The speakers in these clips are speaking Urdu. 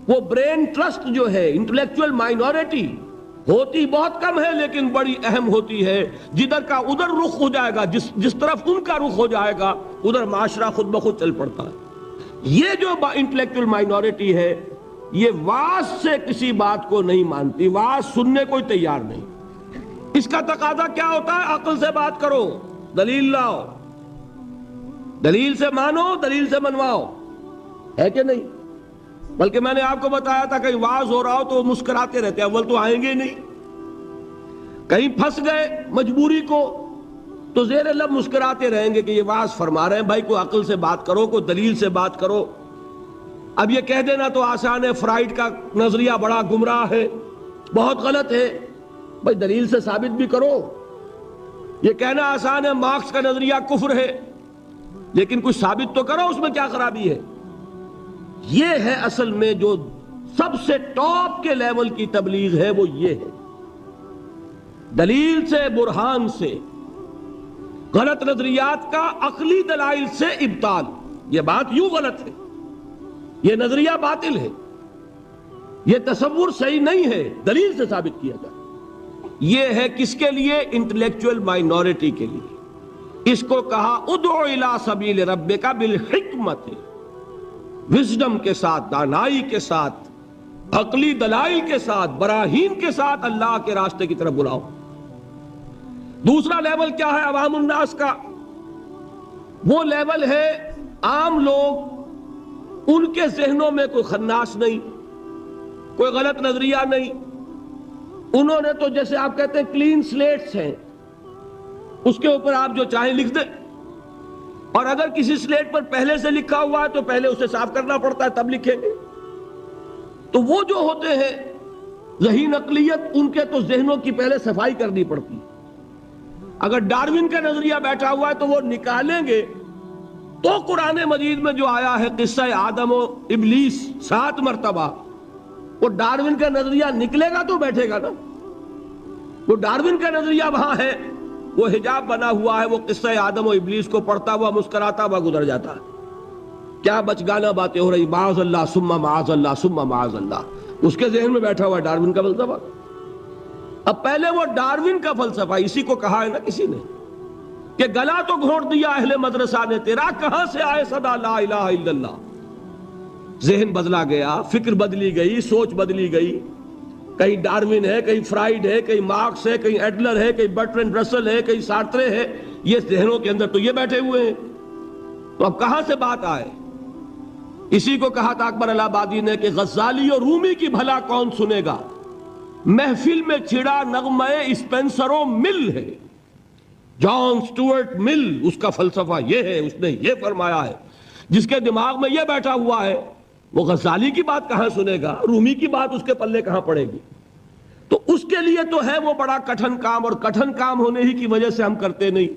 وہ برین ٹرسٹ جو ہے، انٹلیکچوئل مائنورٹی ہوتی بہت کم ہے لیکن بڑی اہم ہوتی ہے. جدھر کا ادھر رخ ہو جائے گا، جس طرف ان کا رخ ہو جائے گا ادھر معاشرہ خود بخود چل پڑتا ہے. یہ جو انٹلیکچوئل مائنورٹی ہے یہ واعظ سے کسی بات کو نہیں مانتی، واعظ سننے کوئی تیار نہیں. اس کا تقاضا کیا ہوتا ہے؟ عقل سے بات کرو، دلیل لاؤ، دلیل سے مانو، دلیل سے منواؤ، ہے کہ نہیں؟ بلکہ میں نے آپ کو بتایا تھا کہیں واعظ ہو رہا ہو تو وہ مسکراتے رہتے ہیں، اول تو آئیں گے نہیں. کہیں پھنس گئے مجبوری کو تو زیر لب مسکراتے رہیں گے کہ یہ واعظ فرما رہے ہیں. بھائی کوئی عقل سے بات کرو، کوئی دلیل سے بات کرو. اب یہ کہہ دینا تو آسان ہے، فرائیڈ کا نظریہ بڑا گمراہ ہے، بہت غلط ہے. بھائی دلیل سے ثابت بھی کرو. یہ کہنا آسان ہے مارکس کا نظریہ کفر ہے، لیکن کچھ ثابت تو کرو، اس میں کیا خرابی ہے؟ یہ ہے اصل میں جو سب سے ٹاپ کے لیول کی تبلیغ ہے، وہ یہ ہے، دلیل سے، برہان سے، غلط نظریات کا عقلی دلائل سے ابطال. یہ بات یوں غلط ہے، یہ نظریہ باطل ہے، یہ تصور صحیح نہیں ہے، دلیل سے ثابت کیا جائے. یہ ہے کس کے لیے؟ انٹلیکچوئل مائنورٹی کے لیے. اس کو کہا ادعو الی سبیل ربک بالحکمت، وزڈم کے ساتھ، دانائی کے ساتھ، عقلی دلائل کے ساتھ، براہین کے ساتھ اللہ کے راستے کی طرف بلاؤ. دوسرا لیول کیا ہے عوام الناس کا؟ وہ لیول ہے عام لوگ، ان کے ذہنوں میں کوئی خناس نہیں، کوئی غلط نظریہ نہیں. انہوں نے تو جیسے آپ کہتے ہیں کلین سلیٹس ہیں، اس کے اوپر آپ جو چاہیں لکھ دیں. اور اگر کسی سلیٹ پر پہلے سے لکھا ہوا ہے تو پہلے اسے صاف کرنا پڑتا ہے تب لکھیں گے. تو وہ جو ہوتے ہیں ذہین اقلیت، ان کے تو ذہنوں کی پہلے صفائی کرنی پڑتی. اگر ڈارون کا نظریہ بیٹھا ہوا ہے تو وہ نکالیں گے تو قرآن مجید میں جو آیا ہے قصہ آدم و ابلیس 7 مرتبہ، وہ ڈارون کا نظریہ نکلے گا تو بیٹھے گا نا. وہ ڈارون کا نظریہ وہاں ہے، وہ حجاب بنا ہوا ہے، وہ قصہ آدم و ابلیس کو پڑھتا ہوا مسکراتا ہوا گزر جاتا ہے. کیا بچگانہ باتیں ہو رہی، معاذ اللہ ثم معاذ اللہ ثم معاذ اللہ. اس کے ذہن میں بیٹھا ہوا ہے ڈارون کا فلسفہ. اب پہلے وہ ڈارون کا فلسفہ، اسی کو کہا ہے نا کسی نے کہ گلا تو گھونٹ دیا اہل مدرسہ نے تیرا، کہاں سے آئے صدا لا الہ الا اللہ. ذہن بدلا گیا، فکر بدلی گئی، سوچ بدلی گئی. کہیں ڈارون ہے، کہیں فرائیڈ ہے، کہیں مارکس ہے، کہیں ایڈلر ہے، کہیں برٹرینڈ رسل ہے، کہیں سارترے ہے. یہ ذہنوں کے اندر تو یہ بیٹھے ہوئے ہیں. تو اب کہاں سے بات آئے؟ اسی کو کہا تھا اکبر الہ آبادی نے کہ غزالی اور رومی کی بھلا کون سنے گا، محفل میں چھڑا نغمہ اسپینسر و مل ہے. جان سٹورٹ مل، اس کا فلسفہ یہ ہے، اس نے یہ فرمایا ہے. جس کے دماغ میں یہ بیٹھا ہوا ہے وہ غزالی کی بات کہاں سنے گا، رومی کی بات اس کے پلے کہاں پڑے گی. تو اس کے لیے تو ہے وہ بڑا کٹھن کام، اور کٹھن کام ہونے ہی کی وجہ سے ہم کرتے نہیں.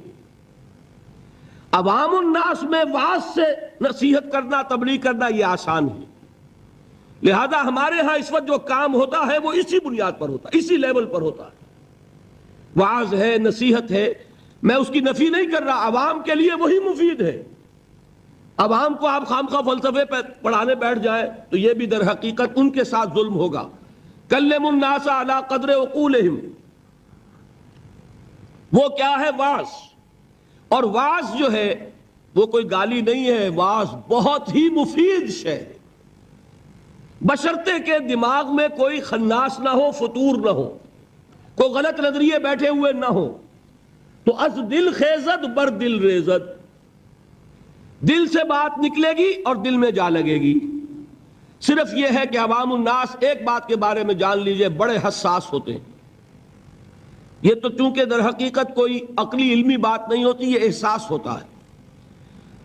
عوام الناس میں واعظ سے نصیحت کرنا، تبلیغ کرنا یہ آسان ہے. لہذا ہمارے ہاں اس وقت جو کام ہوتا ہے وہ اسی بنیاد پر ہوتا ہے، اسی لیول پر ہوتا ہے. واعظ ہے، نصیحت ہے، میں اس کی نفی نہیں کر رہا، عوام کے لیے وہی مفید ہے. عوام کو آپ خامخواہ فلسفے پہ پڑھانے بیٹھ جائیں تو یہ بھی در حقیقت ان کے ساتھ ظلم ہوگا. کلم الناس علی قدر عقولہم، وہ کیا ہے؟ واعظ. اور واعظ جو ہے وہ کوئی گالی نہیں ہے، واعظ بہت ہی مفید شے ہے، بشرطے کے دماغ میں کوئی خناس نہ ہو، فطور نہ ہو، کوئی غلط نظریے بیٹھے ہوئے نہ ہو. تو از دل خیزد بر دل ریزد، دل سے بات نکلے گی اور دل میں جا لگے گی. صرف یہ ہے کہ عوام الناس ایک بات کے بارے میں جان لیجئے، بڑے حساس ہوتے ہیں. یہ تو چونکہ در حقیقت کوئی عقلی علمی بات نہیں ہوتی، یہ احساس ہوتا ہے.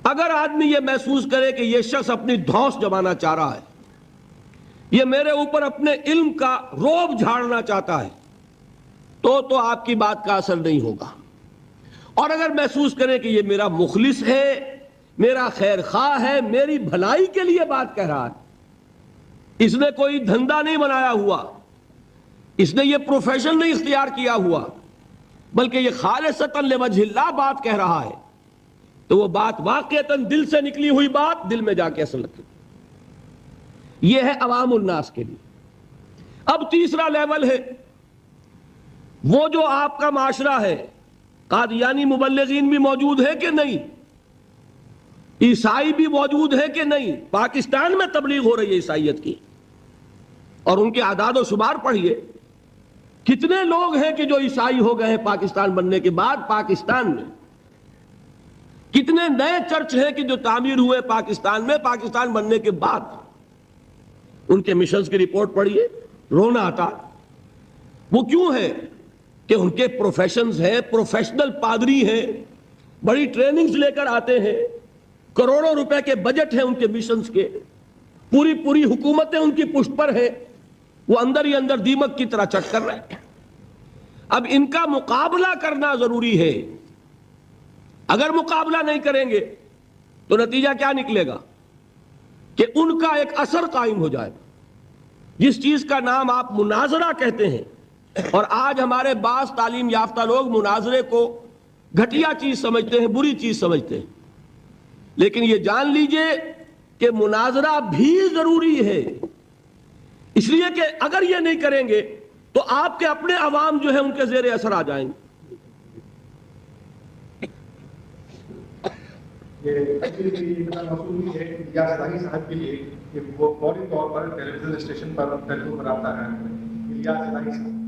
اگر آدمی یہ محسوس کرے کہ یہ شخص اپنی دھونس جمانا چاہ رہا ہے، یہ میرے اوپر اپنے علم کا روب جھاڑنا چاہتا ہے، تو آپ کی بات کا اثر نہیں ہوگا. اور اگر محسوس کرے کہ یہ میرا مخلص ہے، میرا خیر خواہ ہے، میری بھلائی کے لیے بات کہہ رہا ہے، اس نے کوئی دھندا نہیں بنایا ہوا، اس نے یہ پروفیشن نہیں اختیار کیا ہوا، بلکہ یہ خالصتاً لوجہ اللہ بات کہہ رہا ہے، تو وہ بات واقعتاً دل سے نکلی ہوئی بات دل میں جا کے اثر لگتی. یہ ہے عوام الناس کے لیے. اب تیسرا لیول ہے وہ جو آپ کا معاشرہ ہے. قادیانی مبلغین بھی موجود ہے کہ نہیں؟ عیسائی بھی موجود ہے کہ نہیں؟ پاکستان میں تبلیغ ہو رہی ہے عیسائیت کی، اور ان کے اعداد و شمار پڑھیے. کتنے لوگ ہیں کہ جو عیسائی ہو گئے ہیں پاکستان بننے کے بعد؟ پاکستان میں کتنے نئے چرچ ہیں کہ جو تعمیر ہوئے پاکستان میں پاکستان بننے کے بعد؟ ان کے مشنز کی رپورٹ پڑھیے، رونا آتا. وہ کیوں ہے کہ ان کے پروفیشنز ہیں، پروفیشنل پادری ہیں، بڑی ٹریننگز لے کر آتے ہیں، کروڑوں روپے کے بجٹ ہیں ان کے مشنز کے، پوری حکومتیں ان کی پشت پر ہیں، وہ اندر ہی اندر دیمک کی طرح چٹ کر رہے ہیں. اب ان کا مقابلہ کرنا ضروری ہے. اگر مقابلہ نہیں کریں گے تو نتیجہ کیا نکلے گا کہ ان کا ایک اثر قائم ہو جائے گا. جس چیز کا نام آپ مناظرہ کہتے ہیں، اور آج ہمارے بعض تعلیم یافتہ لوگ مناظرے کو گھٹیا چیز سمجھتے ہیں، بری چیز سمجھتے ہیں. لیکن یہ جان لیجئے کہ مناظرہ بھی ضروری ہے، اس لیے کہ اگر یہ نہیں کریں گے تو آپ کے اپنے عوام جو ہیں ان کے زیر اثر آ جائیں گے. یہ موصول ہے الیاس الہی صاحب کے لیے کہ وہ فوری طور پر ٹیلی ویژن اسٹیشن پر ٹیلیفون پر آتا ہے. الیاس الہی صاحب،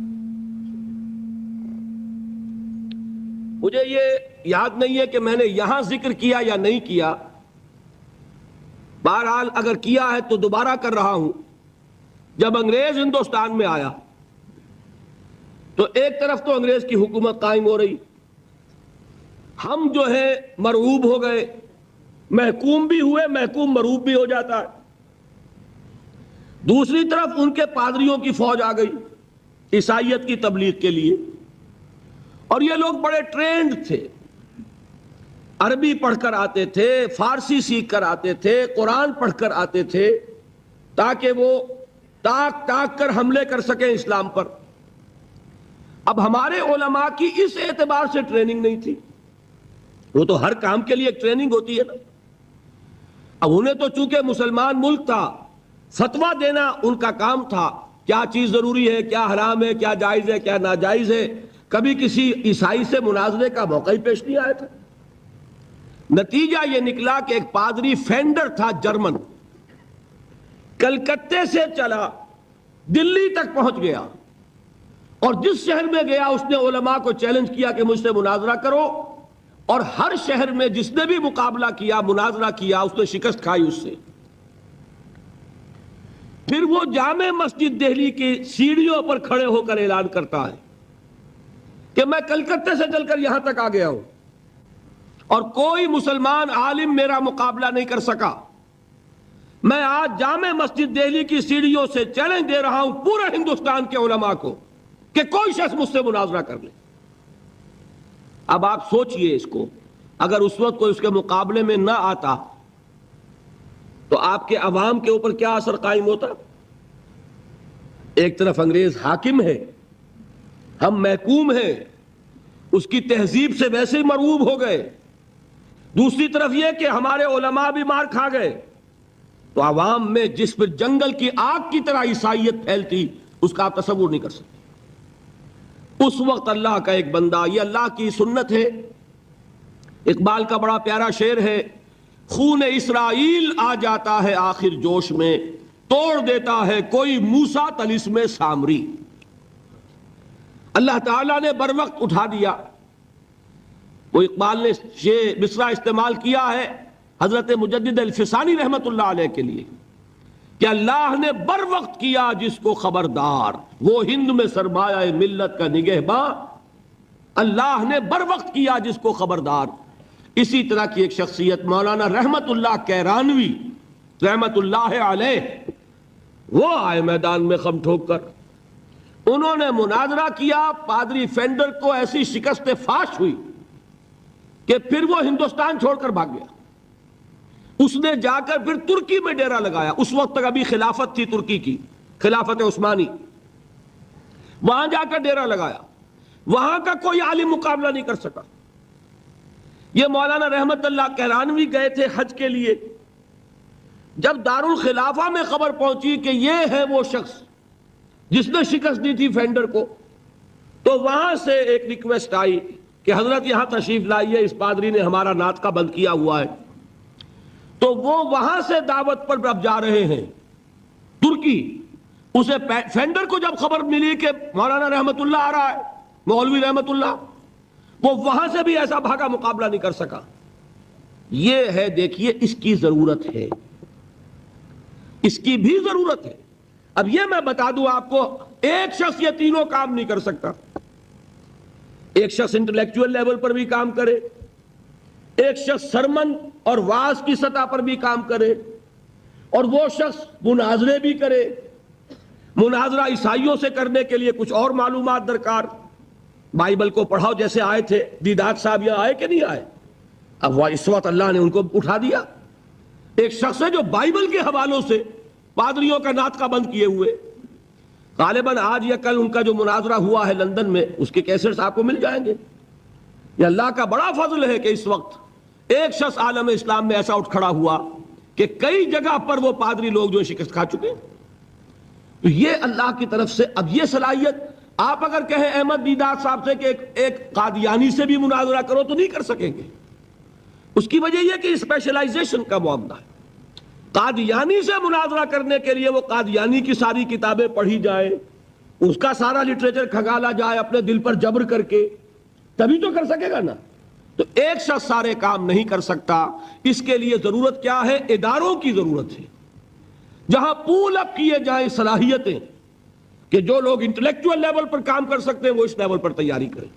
مجھے یہ یاد نہیں ہے کہ میں نے یہاں ذکر کیا یا نہیں کیا. بہرحال اگر کیا ہے تو دوبارہ کر رہا ہوں. جب انگریز ہندوستان میں آیا تو ایک طرف تو انگریز کی حکومت قائم ہو رہی، ہم جو ہے مرعوب ہو گئے، محکوم بھی ہوئے، محکوم مرعوب بھی ہو جاتا ہے. دوسری طرف ان کے پادریوں کی فوج آ گئی عیسائیت کی تبلیغ کے لیے، اور یہ لوگ بڑے ٹرینڈ تھے، عربی پڑھ کر آتے تھے، فارسی سیکھ کر آتے تھے، قرآن پڑھ کر آتے تھے، تاکہ وہ تاک تاک کر حملے کر سکیں اسلام پر. اب ہمارے علماء کی اس اعتبار سے ٹریننگ نہیں تھی. وہ تو ہر کام کے لیے ایک ٹریننگ ہوتی ہے نا. اب انہیں تو چونکہ مسلمان ملک تھا، فتویٰ دینا ان کا کام تھا، کیا چیز ضروری ہے، کیا حرام ہے، کیا جائز ہے، کیا ناجائز ہے. کبھی کسی عیسائی سے مناظرے کا موقع ہی پیش نہیں آیا تھا. نتیجہ یہ نکلا کہ ایک پادری فینڈر تھا جرمن، کلکتے سے چلا دلی تک پہنچ گیا، اور جس شہر میں گیا اس نے علماء کو چیلنج کیا کہ مجھ سے مناظرہ کرو، اور ہر شہر میں جس نے بھی مقابلہ کیا، مناظرہ کیا، اس نے شکست کھائی اس سے. پھر وہ جامع مسجد دہلی کی سیڑھیوں پر کھڑے ہو کر اعلان کرتا ہے کہ میں کلکتے سے چل کر یہاں تک آ گیا ہوں اور کوئی مسلمان عالم میرا مقابلہ نہیں کر سکا. میں آج جامع مسجد دہلی کی سیڑھیوں سے چیلنج دے رہا ہوں پورے ہندوستان کے علماء کو کہ کوئی شخص مجھ سے مناظرہ کر لے. اب آپ سوچئے اس کو، اگر اس وقت کوئی اس کے مقابلے میں نہ آتا تو آپ کے عوام کے اوپر کیا اثر قائم ہوتا؟ ایک طرف انگریز حاکم ہے، ہم محکوم ہیں، اس کی تہذیب سے ویسے ہی مرعوب ہو گئے. دوسری طرف یہ کہ ہمارے علماء بھی مار کھا گئے، تو عوام میں جس پر جنگل کی آگ کی طرح عیسائیت پھیلتی، اس کا آپ تصور نہیں کر سکتے. اس وقت اللہ کا ایک بندہ، یہ اللہ کی سنت ہے. اقبال کا بڑا پیارا شعر ہے، خون اسرائیل آ جاتا ہے آخر جوش میں، توڑ دیتا ہے کوئی موسیٰ طلسم سامری. اللہ تعالیٰ نے بر وقت اٹھا دیا. وہ اقبال نے یہ مصرع استعمال کیا ہے حضرت مجدد الفسانی رحمت اللہ علیہ کے لیے کہ اللہ نے بر وقت کیا جس کو خبردار، وہ ہند میں سرمایہ ملت کا نگہباں. اللہ نے بر وقت کیا جس کو خبردار. اسی طرح کی ایک شخصیت مولانا رحمت اللہ کیرانوی رحمت اللہ علیہ، وہ آئے میدان میں خم ٹھوک کر. انہوں نے مناظرہ کیا، پادری فینڈر کو ایسی شکست فاش ہوئی کہ پھر وہ ہندوستان چھوڑ کر بھاگ گیا. اس نے جا کر پھر ترکی میں ڈیرا لگایا. اس وقت تک ابھی خلافت تھی ترکی کی، خلافت عثمانی. وہاں جا کر ڈیرا لگایا، وہاں کا کوئی عالم مقابلہ نہیں کر سکا. یہ مولانا رحمت اللہ کیرانوی گئے تھے حج کے لیے، جب دارالخلافہ میں خبر پہنچی کہ یہ ہے وہ شخص جس نے شکست دی تھی فینڈر کو، تو وہاں سے ایک ریکویسٹ آئی کہ حضرت یہاں تشریف لائیے، اس پادری نے ہمارا ناطقہ بند کیا ہوا ہے۔ تو وہ وہاں سے دعوت پر اب جا رہے ہیں ترکی۔ اسے فینڈر کو جب خبر ملی کہ مولانا رحمت اللہ آ رہا ہے، مولوی رحمت اللہ، وہ وہاں سے بھی ایسا بھاگا، مقابلہ نہیں کر سکا۔ یہ ہے، دیکھیے اس کی ضرورت ہے، اس کی بھی ضرورت ہے۔ اب یہ میں بتا دوں آپ کو، ایک شخص یہ تینوں کام نہیں کر سکتا۔ ایک شخص انٹلیکچوئل لیول پر بھی کام کرے، ایک شخص سرمن اور واعظ کی سطح پر بھی کام کرے، اور وہ شخص مناظرے بھی کرے۔ مناظرہ عیسائیوں سے کرنے کے لیے کچھ اور معلومات درکار، بائبل کو پڑھاؤ جیسے آئے تھے دیدات صاحب، یہاں آئے کہ نہیں آئے؟ اب وہ اس وقت اللہ نے ان کو اٹھا دیا۔ ایک شخص ہے جو بائبل کے حوالوں سے پادریوں کا ناطقہ بند کیے ہوئے۔ غالباً آج یا کل ان کا جو مناظرہ ہوا ہے لندن میں، اس کے کیسٹس آپ کو مل جائیں گے۔ یہ اللہ کا بڑا فضل ہے کہ اس وقت ایک شخص عالم اسلام میں ایسا اٹھ کھڑا ہوا کہ کئی جگہ پر وہ پادری لوگ جو شکست کھا چکے ہیں۔ تو یہ اللہ کی طرف سے اب یہ صلاحیت، آپ اگر کہیں احمد دیدات صاحب سے کہ ایک قادیانی سے بھی مناظرہ کرو تو نہیں کر سکیں گے۔ اس کی وجہ یہ کہ اسپیشلائزیشن کا معاملہ ہے۔ قادیانی سے مناظرہ کرنے کے لیے وہ قادیانی کی ساری کتابیں پڑھی جائے، اس کا سارا لٹریچر کھنگالا جائے اپنے دل پر جبر کر کے، تبھی تو کر سکے گا نا۔ تو ایک شخص سارے کام نہیں کر سکتا۔ اس کے لیے ضرورت کیا ہے؟ اداروں کی ضرورت ہے، جہاں پول اپ کیے جائیں صلاحیتیں، کہ جو لوگ انٹلیکچوئل لیول پر کام کر سکتے ہیں وہ اس لیول پر تیاری کریں،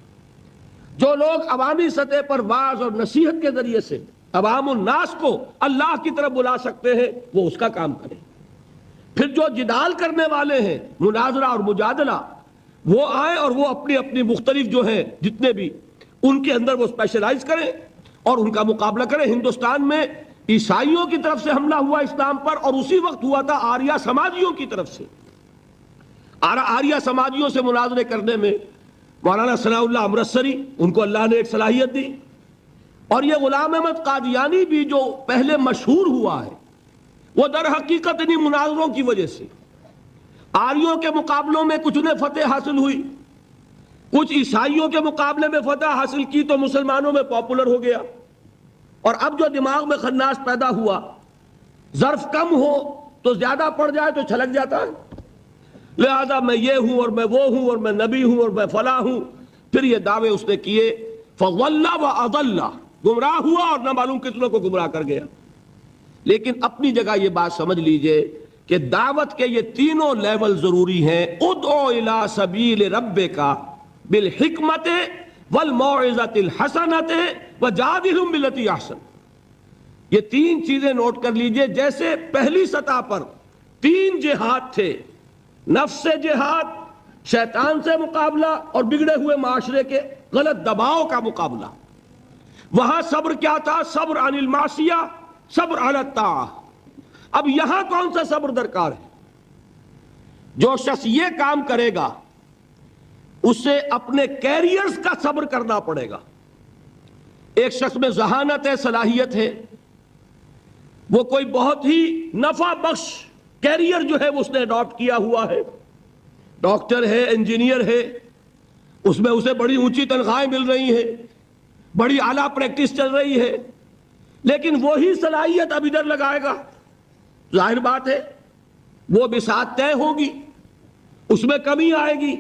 جو لوگ عوامی سطح پر واعظ اور نصیحت کے ذریعے سے عوام الناس کو اللہ کی طرف بلا سکتے ہیں وہ اس کا کام کریں۔ پھر جو جدال کرنے والے ہیں، مناظرہ اور مجادلہ، وہ آئیں اور وہ اپنی اپنی مختلف جو ہیں جتنے بھی ان کے اندر وہ اسپیشلائز کریں اور ان کا مقابلہ کریں۔ ہندوستان میں عیسائیوں کی طرف سے حملہ ہوا اسلام پر، اور اسی وقت ہوا تھا آریہ سماجیوں کی طرف سے۔ آریہ سماجیوں سے مناظرے کرنے میں مولانا ثناء اللہ امرتسری، ان کو اللہ نے ایک صلاحیت دی، اور یہ غلام احمد قادیانی بھی جو پہلے مشہور ہوا ہے، وہ در حقیقت انہی مناظروں کی وجہ سے آریوں کے مقابلوں میں کچھ انہیں فتح حاصل ہوئی، کچھ عیسائیوں کے مقابلے میں فتح حاصل کی تو مسلمانوں میں پاپولر ہو گیا، اور اب جو دماغ میں خناس پیدا ہوا، ظرف کم ہو تو زیادہ پڑ جائے تو چھلک جاتا ہے، لہذا میں یہ ہوں اور میں وہ ہوں اور میں نبی ہوں اور میں فلاں ہوں۔ پھر یہ دعوے اس نے کیے، فَضَلَّ وَأَضَلَّ، گمراہ ہوا اور نہ معلوم کتنوں کو گمراہ کر گیا۔ لیکن اپنی جگہ یہ بات سمجھ لیجئے کہ دعوت کے یہ تینوں لیول ضروری ہیں۔ ادعو الی سبیل ربک بالحکمت والموعظۃ الحسنۃ وجادلھم باللتی احسن۔ یہ تین چیزیں نوٹ کر لیجئے۔ جیسے پہلی سطح پر تین جہاد تھے، نفس سے جہاد، شیطان سے مقابلہ، اور بگڑے ہوئے معاشرے کے غلط دباؤ کا مقابلہ۔ وہاں صبر کیا تھا؟ صبر عن المعصیہ، صبر علی الطاعہ۔ اب یہاں کون سا صبر درکار ہے؟ جو شخص یہ کام کرے گا اسے اپنے کیریئرز کا صبر کرنا پڑے گا۔ ایک شخص میں ذہانت ہے، صلاحیت ہے، وہ کوئی بہت ہی نفع بخش کیریئر جو ہے وہ اس نے اڈاپٹ کیا ہوا ہے، ڈاکٹر ہے، انجینئر ہے، اس میں اسے بڑی اونچی تنخواہیں مل رہی ہیں، بڑی اعلیٰ پریکٹس چل رہی ہے، لیکن وہی صلاحیت اب ادھر لگائے گا، ظاہر بات ہے وہ بساط طے ہوگی، اس میں کمی آئے گی۔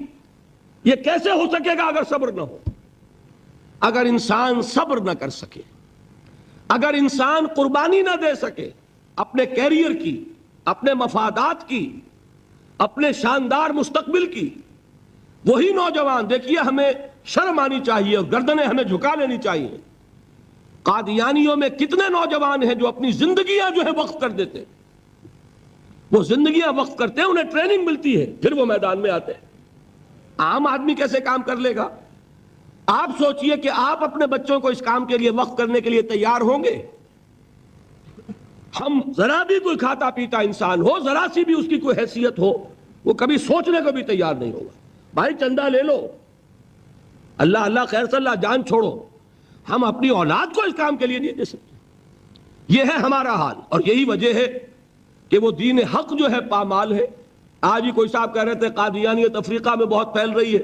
یہ کیسے ہو سکے گا اگر صبر نہ ہو؟ اگر انسان صبر نہ کر سکے، اگر انسان قربانی نہ دے سکے اپنے کیریئر کی، اپنے مفادات کی، اپنے شاندار مستقبل کی، وہی نوجوان، دیکھیے ہمیں شرم آنی چاہیے اور گردنیں ہمیں جھکا لینی چاہیے۔ قادیانیوں میں کتنے نوجوان ہیں جو اپنی زندگیاں جو ہے وقف کر دیتے ہیں، وہ زندگیاں وقف کرتے ہیں، انہیں ٹریننگ ملتی ہے، پھر وہ میدان میں آتے ہیں۔ عام آدمی کیسے کام کر لے گا؟ آپ سوچئے کہ آپ اپنے بچوں کو اس کام کے لیے وقف کرنے کے لیے تیار ہوں گے؟ ہم ذرا بھی کوئی کھاتا پیتا انسان ہو، ذرا سی بھی اس کی کوئی حیثیت ہو، وہ کبھی سوچنے کو بھی تیار نہیں ہوگا۔ بھائی چندہ لے لو، اللہ اللہ خیر صلی اللہ، جان چھوڑو، ہم اپنی اولاد کو اس کام کے لیے نہیں دے سکتے۔ یہ ہے ہمارا حال، اور یہی وجہ ہے کہ وہ دین حق جو ہے پامال ہے. آج ہی کوئی صاحب کہہ رہے تھے قادیانیت افریقہ میں بہت پھیل رہی ہے.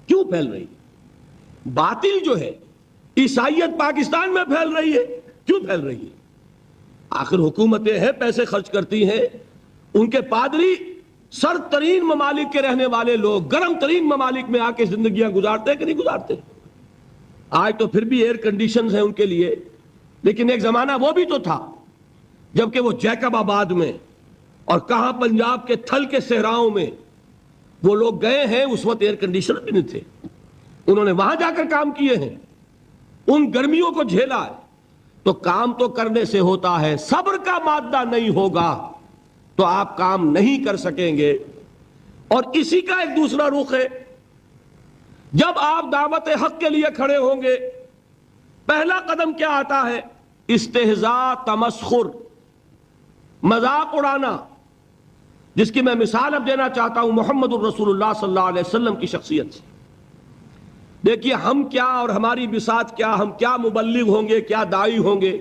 کیوں پھیل رہی ہے؟ باطل جو ہے عیسائیت پاکستان میں پھیل رہی ہے. کیوں پھیل رہی ہے؟ آخر حکومتیں ہیں، پیسے خرچ کرتی ہیں، ان کے پادری سر ترین ممالک کے رہنے والے لوگ گرم ترین ممالک میں آ کے زندگیاں گزارتے کہ نہیں گزارتے؟ آج تو پھر بھی ایئر کنڈیشنز ہیں ان کے لیے، لیکن ایک زمانہ وہ بھی تو تھا جبکہ وہ جیکب آباد میں اور کہاں پنجاب کے تھل کے صحراؤں میں وہ لوگ گئے ہیں، اس وقت ایئر کنڈیشنر بھی نہیں تھے. انہوں نے وہاں جا کر کام کیے ہیں، ان گرمیوں کو جھیلا ہے. تو کام تو کرنے سے ہوتا ہے، صبر کا مادہ نہیں ہوگا تو آپ کام نہیں کر سکیں گے. اور اسی کا ایک دوسرا رخ ہے، جب آپ دعوت حق کے لیے کھڑے ہوں گے پہلا قدم کیا آتا ہے؟ استہزاء، تمسخر، مذاق اڑانا، جس کی میں مثال اب دینا چاہتا ہوں محمد الرسول اللہ صلی اللہ علیہ وسلم کی شخصیت سے. دیکھیے ہم کیا اور ہماری بساط کیا، ہم کیا مبلغ ہوں گے، کیا داعی ہوں گے،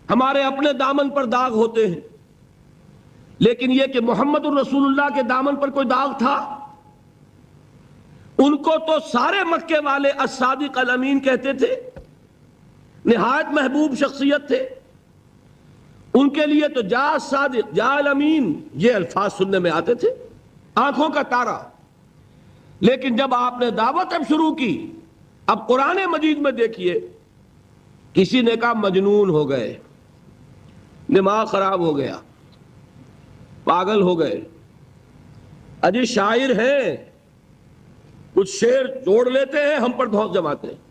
ہمارے اپنے دامن پر داغ ہوتے ہیں، لیکن یہ کہ محمد الرسول اللہ کے دامن پر کوئی داغ تھا؟ ان کو تو سارے مکے والے الصادق الامین کہتے تھے، نہایت محبوب شخصیت تھے. ان کے لیے تو جا صادق، جا الامین، یہ الفاظ سننے میں آتے تھے، آنکھوں کا تارا. لیکن جب آپ نے دعوت اب شروع کی، اب قرآن مجید میں دیکھیے کسی نے کہا مجنون ہو گئے، دماغ خراب ہو گیا، پاگل ہو گئے، اجی شاعر ہیں، کچھ شعر جوڑ لیتے ہیں ہم پر دھوس جماتے ہیں.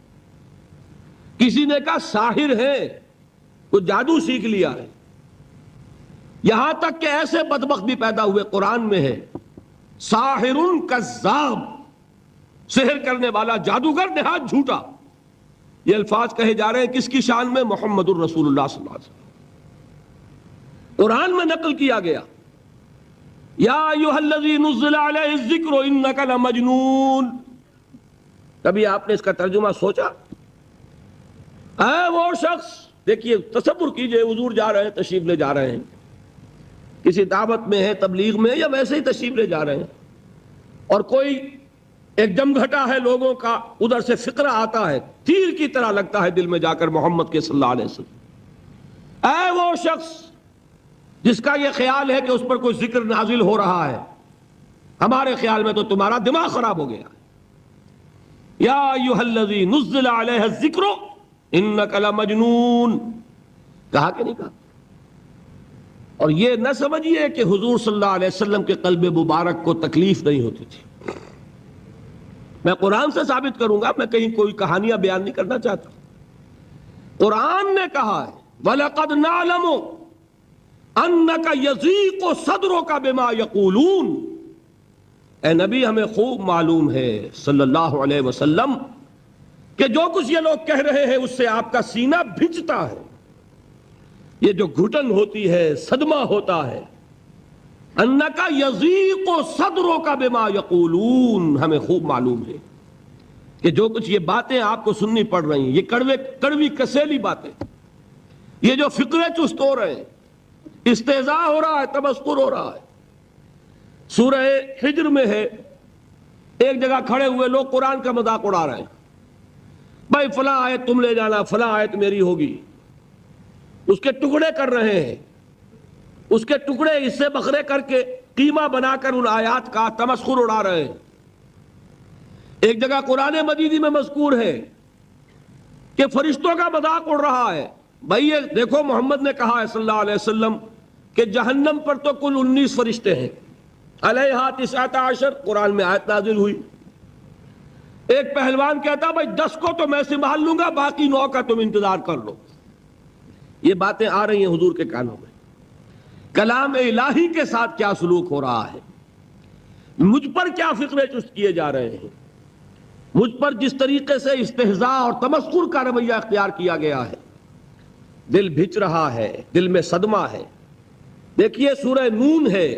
کسی نے کہا ساحر ہیں، کچھ جادو سیکھ لیا ہے. یہاں تک کہ ایسے بدبخت بھی پیدا ہوئے، قرآن میں ہے ساحر کذاب، سحر کرنے والا جادوگر نہایت جھوٹا. یہ الفاظ کہے جا رہے ہیں کس کی شان میں؟ محمد الرسول اللہ صلی اللہ علیہ وسلم. قرآن میں نقل کیا گیا یا ایھا الذی نزل علیہ الذکر انک لمجنون. کبھی آپ نے اس کا ترجمہ سوچا؟ اے وہ شخص، دیکھیے تصور کیجئے حضور جا رہے ہیں، تشریف لے جا رہے ہیں، کسی دعوت میں ہے، تبلیغ میں، یا ویسے ہی تشریف لے جا رہے ہیں، اور کوئی ایک جمگھٹا ہے لوگوں کا، ادھر سے فقرہ آتا ہے، تیر کی طرح لگتا ہے دل میں جا کر محمد کے صلی اللہ علیہ وسلم. اے وہ شخص جس کا یہ خیال ہے کہ اس پر کوئی ذکر نازل ہو رہا ہے، ہمارے خیال میں تو تمہارا دماغ خراب ہو گیا. یا ایھا الذی نزل علیہ الذکر انک لمجنون، کہا کہ نہیں کہا؟ اور یہ نہ سمجھیے کہ حضور صلی اللہ علیہ وسلم کے قلب مبارک کو تکلیف نہیں ہوتی تھی. میں قرآن سے ثابت کروں گا، میں کہیں کوئی کہانیاں بیان نہیں کرنا چاہتا. قرآن نے کہا ہے وَلَقَدْ نَعْلَمُ أَنَّكَ يَضِيقُ صَدْرُكَ بِمَا يَقُولُونَ. اے نبی ہمیں خوب معلوم ہے صلی اللہ علیہ وسلم کہ جو کچھ یہ لوگ کہہ رہے ہیں اس سے آپ کا سینہ بھنجتا ہے، یہ جو گھٹن ہوتی ہے، صدمہ ہوتا ہے. اَنَّكَ يَضِيقُ صَدْرُكَ بِمَا يَقُولُونَ، ہمیں خوب معلوم ہے کہ جو کچھ یہ باتیں آپ کو سننی پڑ رہی ہیں، یہ کڑوی کسیلی باتیں، یہ جو فقرے چست ہو رہے ہیں، استہزاء ہو رہا ہے، تمسخر ہو رہا ہے. سورہ حجر میں ہے، ایک جگہ کھڑے ہوئے لوگ قرآن کا مذاق اڑا رہے ہیں، بھائی فلاں آیت تم لے جانا، فلاں آیت میری ہوگی، اس کے ٹکڑے کر رہے ہیں، اس کے ٹکڑے حصے بکھرے کر کے قیمہ بنا کر ان آیات کا تمسخر اڑا رہے ہیں. ایک جگہ قرآن مجیدی میں مذکور ہے کہ فرشتوں کا مذاق اڑ رہا ہے. بھائی یہ دیکھو محمد نے کہا ہے صلی اللہ علیہ وسلم کہ جہنم پر تو کل 19 فرشتے ہیں، علیہا 19 قرآن میں آیت نازل ہوئی. ایک پہلوان کہتا بھائی 10 کو تو میں سنبھال لوں گا، باقی 9 کا تم انتظار کر لو. یہ باتیں آ رہی ہیں حضور کے کانوں میں. کلام الہی کے ساتھ کیا سلوک ہو رہا ہے، مجھ پر کیا فقرے چست کیے جا رہے ہیں، مجھ پر جس طریقے سے استہزاء اور تمسخر کا رویہ اختیار کیا گیا ہے، دل بھچ رہا ہے، دل میں صدمہ ہے. دیکھیے سورہ نون ہے،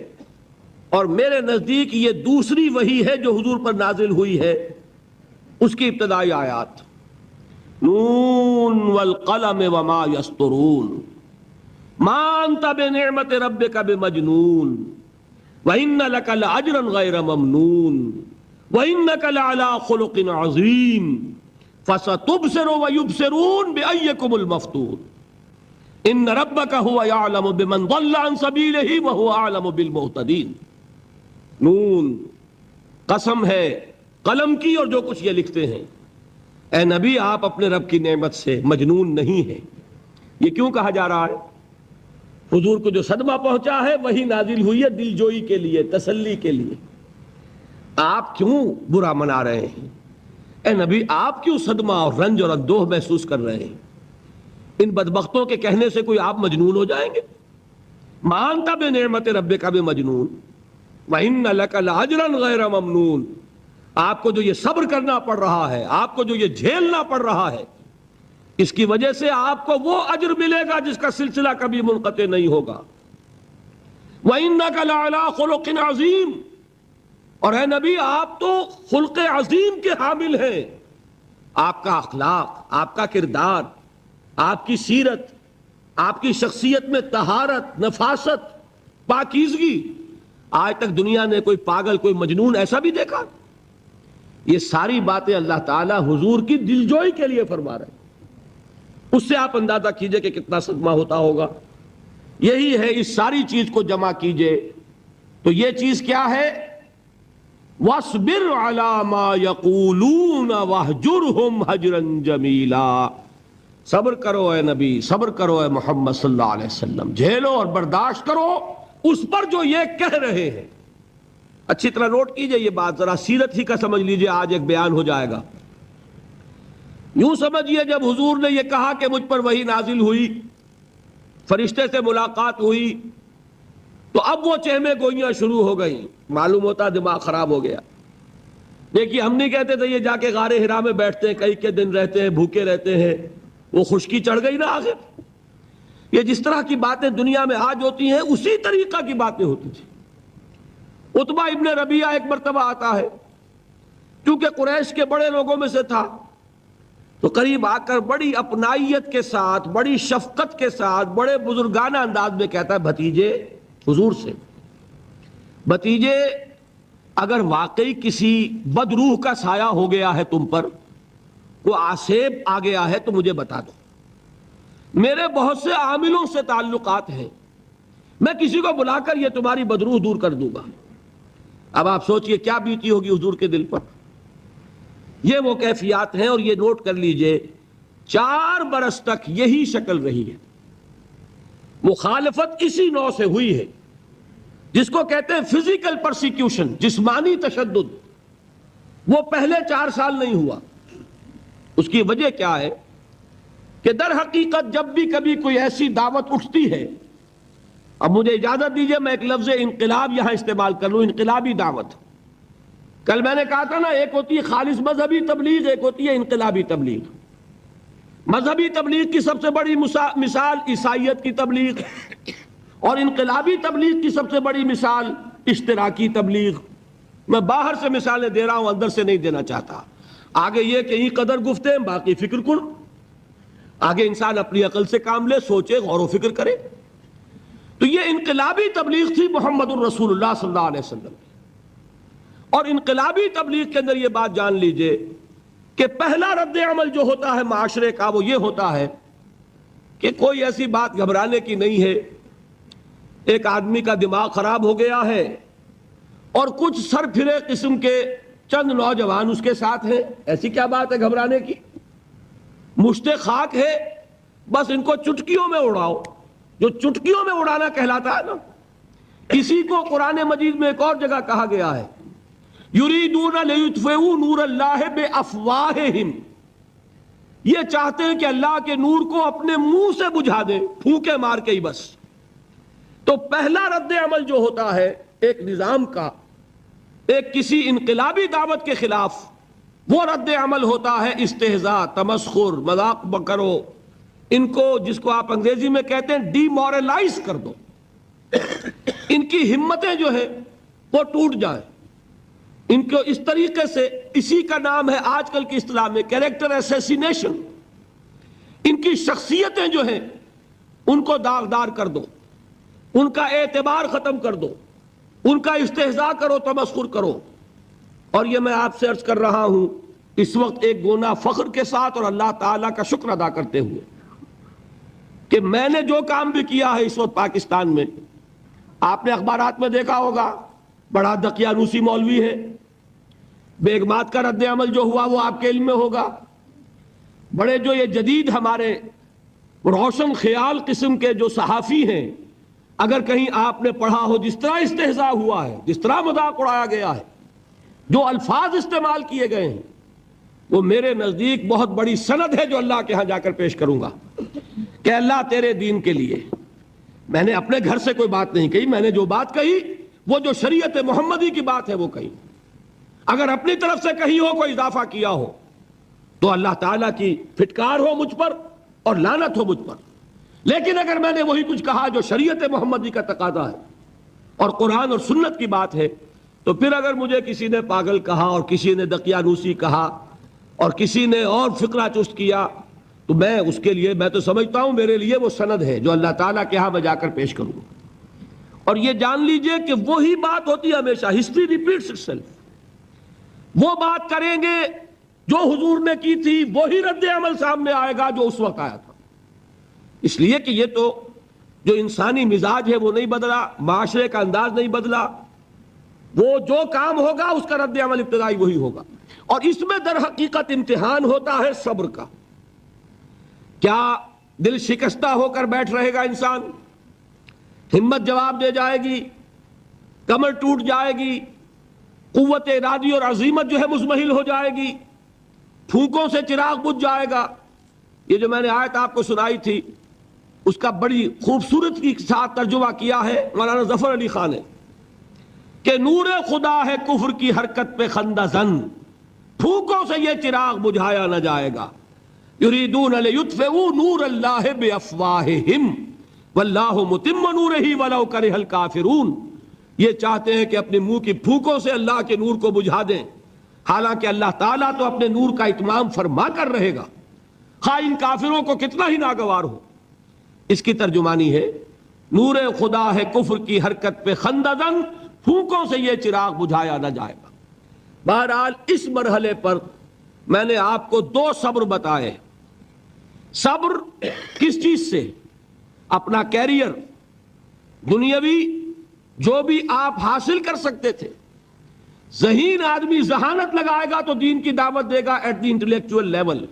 اور میرے نزدیک یہ دوسری وحی ہے جو حضور پر نازل ہوئی ہے، اس کی ابتدائی آیات نون والقلم وما یسطرون. ما انت بنعمت ربک بمجنون وَإِنَّ لَكَ لَأَجْرًا غَيْرَ مَمْنُونٍ وَإِنَّكَ لَعَلَىٰ خُلُقٍ عَظِيمٍ فَسَتُبْصِرُ وَيُبْصِرُونَ بِأَيِّكُمُ الْمَفْتُونُ إِنَّ رَبَّكَ هُوَ يَعْلَمُ بِمَنْ ضَلَّ عَنْ سَبِيلِهِ وَهُوَ أَعْلَمُ بِالْمُهْتَدِينَ۔ نون، قسم ہے قلم کی اور جو کچھ یہ لکھتے ہیں۔ اے نبی، آپ اپنے رب کی نعمت سے مجنون نہیں ہیں۔ یہ کیوں کہا جا رہا ہے؟ حضور کو جو صدمہ پہنچا ہے وہی نازل ہوئی ہے دل جوئی کے لیے، تسلی کے لیے۔ آپ کیوں برا منا رہے ہیں؟ اے نبی، آپ کیوں صدمہ اور رنج اور اندوہ محسوس کر رہے ہیں؟ ان بدبختوں کے کہنے سے کوئی آپ مجنون ہو جائیں گے؟ مَا أَنْتَ بِنِعْمَتِ رَبِّكَ بِمَجْنُونٍ وَإِنَّ لَكَ لَأَجْرًا غَيْرَ مَمْنُونٍ۔ آپ کو جو یہ صبر کرنا پڑ رہا ہے، آپ کو جو یہ جھیلنا پڑ رہا ہے، اس کی وجہ سے آپ کو وہ اجر ملے گا جس کا سلسلہ کبھی منقطع نہیں ہوگا۔ وَإِنَّكَ لَعَلَىٰ خُلُقٍ عَظِيمٍ، اور اے نبی، آپ تو خلق عظیم کے حامل ہیں۔ آپ کا اخلاق، آپ کا کردار، آپ کی سیرت، آپ کی شخصیت میں طہارت، نفاست، پاکیزگی، آج تک دنیا نے کوئی پاگل، کوئی مجنون ایسا بھی دیکھا؟ یہ ساری باتیں اللہ تعالیٰ حضور کی دلجوئی کے لیے فرما رہے ہیں۔ اس سے آپ اندازہ کیجئے کہ کتنا صدمہ ہوتا ہوگا۔ یہی ہے، اس ساری چیز کو جمع کیجئے تو یہ چیز کیا ہے؟ وَاصْبِرْ عَلَىٰ مَا يَقُولُونَ وَاهْجُرْهُمْ هَجْرًا جَمِيلًا۔ صبر کرو اے نبی، صبر کرو اے محمد صلی اللہ علیہ وسلم، جھیلو اور برداشت کرو اس پر جو یہ کہہ رہے ہیں۔ اچھی طرح نوٹ کیجئے یہ بات، ذرا سیرت ہی کا سمجھ لیجئے، آج ایک بیان ہو جائے گا۔ یوں سمجھیے، جب حضور نے یہ کہا کہ مجھ پر وحی نازل ہوئی، فرشتے سے ملاقات ہوئی، تو اب وہ چہمے گوئیاں شروع ہو گئیں۔ معلوم ہوتا دماغ خراب ہو گیا۔ دیکھیے، ہم نہیں کہتے تھے یہ جا کے غار حرا میں بیٹھتے ہیں، کئی کے دن رہتے ہیں، بھوکے رہتے ہیں، وہ خشکی چڑھ گئی نا آخر۔ یہ جس طرح کی باتیں دنیا میں آج ہوتی ہیں اسی طریقہ کی باتیں ہوتی تھی۔ عتبہ ابن ربیعہ ایک مرتبہ آتا ہے، کیونکہ قریش کے بڑے لوگوں میں سے تھا، تو قریب آ کر بڑی اپنائیت کے ساتھ، بڑی شفقت کے ساتھ، بڑے بزرگانہ انداز میں کہتا ہے، بھتیجے، حضور سے، بھتیجے، اگر واقعی کسی بدروح کا سایہ ہو گیا ہے تم پر، وہ آسیب آ گیا ہے تو مجھے بتا دو۔ میرے بہت سے عاملوں سے تعلقات ہیں، میں کسی کو بلا کر یہ تمہاری بدروح دور کر دوں گا۔ اب آپ سوچئے کیا بیتی ہوگی حضور کے دل پر۔ یہ وہ کیفیات ہیں، اور یہ نوٹ کر لیجئے 4 برس تک یہی شکل رہی ہے۔ مخالفت اسی نوع سے ہوئی ہے جس کو کہتے ہیں فزیکل پرسیکیوشن، جسمانی تشدد۔ وہ پہلے 4 سال نہیں ہوا۔ اس کی وجہ کیا ہے کہ در حقیقت جب بھی کبھی کوئی ایسی دعوت اٹھتی ہے، اب مجھے اجازت دیجئے میں ایک لفظ انقلاب یہاں استعمال کر لوں، انقلابی دعوت۔ کل میں نے کہا تھا نا، ایک ہوتی ہے خالص مذہبی تبلیغ، ایک ہوتی ہے انقلابی تبلیغ۔ مذہبی تبلیغ کی سب سے بڑی مثال عیسائیت کی تبلیغ، اور انقلابی تبلیغ کی سب سے بڑی مثال اشتراکی تبلیغ۔ میں باہر سے مثالیں دے رہا ہوں، اندر سے نہیں دینا چاہتا۔ آگے یہ کہ ہی قدر گفتے ہیں، باقی فکر کن۔ آگے انسان اپنی عقل سے کام لے، سوچے، غور و فکر کرے۔ تو یہ انقلابی تبلیغ تھی محمد الرسول اللہ صلی اللہ علیہ وسلم۔ اور انقلابی تبلیغ کے اندر یہ بات جان لیجئے کہ پہلا رد عمل جو ہوتا ہے معاشرے کا وہ یہ ہوتا ہے کہ کوئی ایسی بات گھبرانے کی نہیں ہے، ایک آدمی کا دماغ خراب ہو گیا ہے اور کچھ سر پھرے قسم کے چند نوجوان اس کے ساتھ ہیں، ایسی کیا بات ہے گھبرانے کی؟ مشت خاک ہے، بس ان کو چٹکیوں میں اڑاؤ۔ جو چٹکیوں میں اڑانا کہلاتا ہے نا، اسی کو قرآن مجید میں ایک اور جگہ کہا گیا ہے، یریدون لیطفئوا نور اللہ بافواہہم۔ یہ چاہتے ہیں کہ اللہ کے نور کو اپنے منہ سے بجھا دیں، پھونکے مار کے ہی بس۔ تو پہلا رد عمل جو ہوتا ہے ایک نظام کا، ایک کسی انقلابی دعوت کے خلاف، وہ رد عمل ہوتا ہے استہزاء، تمسخر، مذاق کرو، ان کو جس کو آپ انگریزی میں کہتے ہیں ڈی مورلائز کر دو، ان کی ہمتیں جو ہیں وہ ٹوٹ جائیں، ان کو اس طریقے سے، اسی کا نام ہے آج کل کی اصطلاح میں کیریکٹر اسیسینیشن۔ ان کی شخصیتیں جو ہیں ان کو داغدار کر دو، ان کا اعتبار ختم کر دو، ان کا استہزاء کرو، تمسخر کرو۔ اور یہ میں آپ سے عرض کر رہا ہوں اس وقت ایک گونا فخر کے ساتھ اور اللہ تعالیٰ کا شکر ادا کرتے ہوئے کہ میں نے جو کام بھی کیا ہے اس وقت پاکستان میں، آپ نے اخبارات میں دیکھا ہوگا، بڑا دقیانوسی مولوی ہے، بیگمات کا رد عمل جو ہوا وہ آپ کے علم میں ہوگا، بڑے جو یہ جدید ہمارے روشن خیال قسم کے جو صحافی ہیں، اگر کہیں آپ نے پڑھا ہو جس طرح استہزاء ہوا ہے، جس طرح مذاق اڑایا گیا ہے، جو الفاظ استعمال کیے گئے ہیں، وہ میرے نزدیک بہت بڑی سند ہے جو اللہ کے ہاں جا کر پیش کروں گا کہ اللہ تیرے دین کے لیے۔ میں نے اپنے گھر سے کوئی بات نہیں کہی، میں نے جو بات کہی وہ جو شریعت محمدی کی بات ہے وہ کہی۔ اگر اپنی طرف سے کہی ہو، کوئی اضافہ کیا ہو، تو اللہ تعالیٰ کی پھٹکار ہو مجھ پر اور لعنت ہو مجھ پر۔ لیکن اگر میں نے وہی کچھ کہا جو شریعت محمدی کا تقاضا ہے اور قرآن اور سنت کی بات ہے، تو پھر اگر مجھے کسی نے پاگل کہا اور کسی نے دقیانوسی کہا اور کسی نے اور فقرہ چست کیا، تو میں اس کے لیے، میں تو سمجھتا ہوں میرے لیے وہ سند ہے جو اللہ تعالیٰ کے ہاں میں جا کر پیش کروں گا۔ اور یہ جان لیجئے کہ وہی بات ہوتی ہے ہمیشہ، ہسٹری ریپیٹس اٹ سیلف۔ وہ بات کریں گے جو حضور نے کی تھی، وہی رد عمل سامنے آئے گا جو اس وقت آیا تھا۔ اس لیے کہ یہ تو جو انسانی مزاج ہے وہ نہیں بدلا، معاشرے کا انداز نہیں بدلا، وہ جو کام ہوگا اس کا رد عمل ابتدائی وہی ہوگا۔ اور اس میں در حقیقت امتحان ہوتا ہے صبر کا۔ کیا دل شکستہ ہو کر بیٹھ رہے گا انسان؟ ہمت جواب دے جائے گی، کمر ٹوٹ جائے گی، قوت ارادی اور عزیمت جو ہے مزمحل ہو جائے گی، پھونکوں سے چراغ بجھ جائے گا۔ یہ جو میں نے آیت آپ کو سنائی تھی اس کا بڑی خوبصورت کے ساتھ ترجمہ کیا ہے مولانا ظفر علی خان نے کہ نور خدا ہے کفر کی حرکت پہ خندہ زن، پھونکوں سے یہ چراغ بجھایا نہ جائے گا۔ یریدون لیطفئوا نور اللہ بافواہہم واللہ متم نورہ ولو کرہ الکافرون۔ یہ چاہتے ہیں کہ اپنے منہ کی پھونکوں سے اللہ کے نور کو بجھا دیں، حالانکہ اللہ تعالیٰ تو اپنے نور کا اتمام فرما کر رہے گا، خواہ ان کافروں کو کتنا ہی ناگوار ہو۔ اس کی ترجمانی ہے نور خدا ہے کفر کی حرکت پہ خندہ زن، پھونکوں سے یہ چراغ بجھایا نہ جائے گا۔ بہرحال اس مرحلے پر میں نے آپ کو دو صبر بتائے۔ صبر کس چیز سے؟ اپنا کیریئر دنیاوی جو بھی آپ حاصل کر سکتے تھے۔ ذہین آدمی ذہانت لگائے گا تو دین کی دعوت دے گا ایٹ دی انٹلیکچوئل لیول۔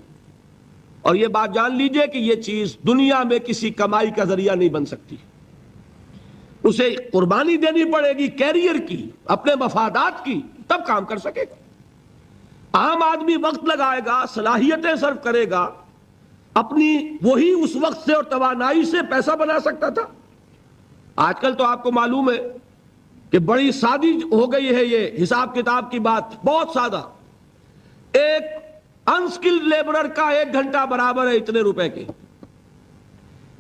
اور یہ بات جان لیجئے کہ یہ چیز دنیا میں کسی کمائی کا ذریعہ نہیں بن سکتی، اسے قربانی دینی پڑے گی کیریئر کی، اپنے مفادات کی، تب کام کر سکے گا۔ عام آدمی وقت لگائے گا، صلاحیتیں صرف کرے گا، اپنی وہی اس وقت سے اور توانائی سے پیسہ بنا سکتا تھا۔ آج کل تو آپ کو معلوم ہے کہ بڑی سادی ہو گئی ہے یہ حساب کتاب کی بات، بہت سادہ۔ ایک انسکلڈ لیبرر کا 1 گھنٹہ برابر ہے اتنے روپے کے،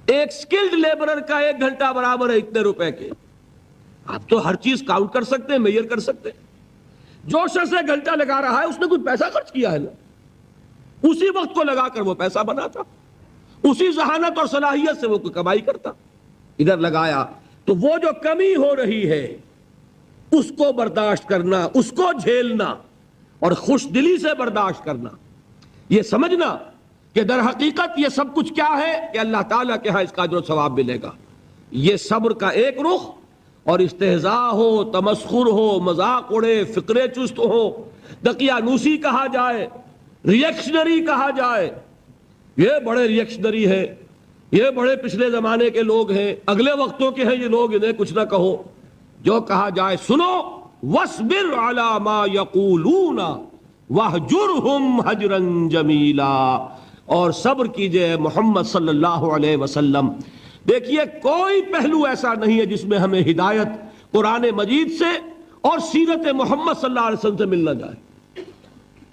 ایک سکلڈ لیبرر کا 1 گھنٹہ برابر ہے اتنے روپے کے۔ آپ تو ہر چیز کاؤنٹ کر سکتے ہیں، میئر کر سکتے ہیں۔ جو شخص 1 گھنٹہ لگا رہا ہے اس نے کچھ پیسہ خرچ کیا ہے نا، اسی وقت کو لگا کر وہ پیسہ بناتا، اسی ذہانت اور صلاحیت سے وہ کوئی کمائی کرتا۔ ادھر لگایا تو وہ جو کمی ہو رہی ہے اس کو برداشت کرنا، اس کو جھیلنا اور خوش دلی سے برداشت کرنا، یہ سمجھنا کہ در حقیقت یہ سب کچھ کیا ہے کہ اللہ تعالیٰ کے ہاں اس کا اجر و ثواب ملے گا۔ یہ صبر کا ایک رخ، اور استہزاء ہو، تمسخر ہو، مذاق اڑے، فقرے چست ہو، دقیانوسی کہا جائے، ریئیکشنری کہا جائے، یہ بڑے ریئیکشنری ہیں، یہ بڑے پچھلے زمانے کے لوگ ہیں، اگلے وقتوں کے ہیں یہ لوگ، انہیں کچھ نہ کہو۔ جو کہا جائے سنو، وَاصْبِرْ عَلَى مَا يَقُولُونَ وَاهْجُرْهُمْ هَجْرًا جَمِيلًا، اور صبر کیجئے محمد صلی اللہ علیہ وسلم۔ دیکھیے کوئی پہلو ایسا نہیں ہے جس میں ہمیں ہدایت قرآن مجید سے اور سیرت محمد صلی اللہ علیہ وسلم سے مل نہ جائے۔